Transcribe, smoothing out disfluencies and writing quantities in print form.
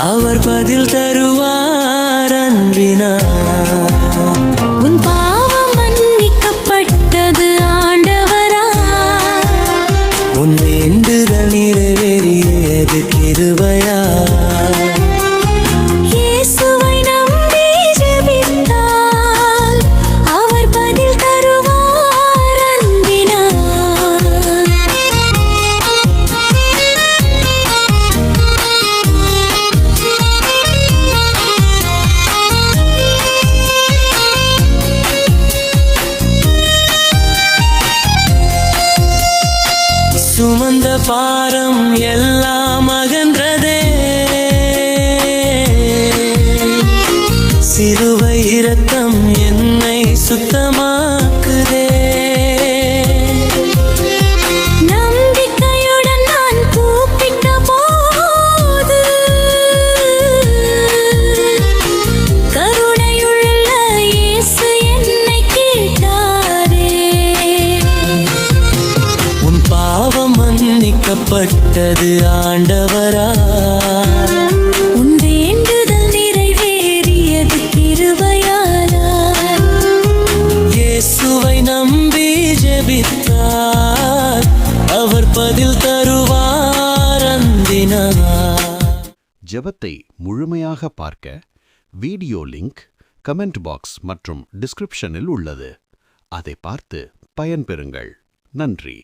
அவர் பதில் தருவார் அன்பினார். உன் பாவம் மன்னிக்கப்பட்டது ஆண்டவரா. உன் வேண்டுதல் நிறைவேறியது கிருபையால். இயேசுவை நம்பி ஜெபித்தால் அவர் பதில் தருவார் அன்பினார். சுமந்த பாரம் எல்லாம் அகன்றதே, சிலுவை இரத்தம் என்னை சுத்தமாக்குதே. நம்பிக்கையுடன் நான் கூப்பிட்ட போது கருணையுள்ள இயேசு என்னை கேட்டாரே. உன் பாவம் மன்னிக்கப்பட்டது ஆண்டவரா. உன் வேண்டுதல் நிறைவேறியது கிருபையால். இயேசுவை நம்பி ஜெபித்தார் அவர் பதில் தருவார் அன்பினார். ஜெபத்தை முழுமையாக பார்க்க வீடியோ லிங்க் கமெண்ட் பாக்ஸ் மற்றும் டிஸ்கிரிப்ஷனில் உள்ளது. அதை பார்த்து பயன்பெறுங்கள். நன்றி.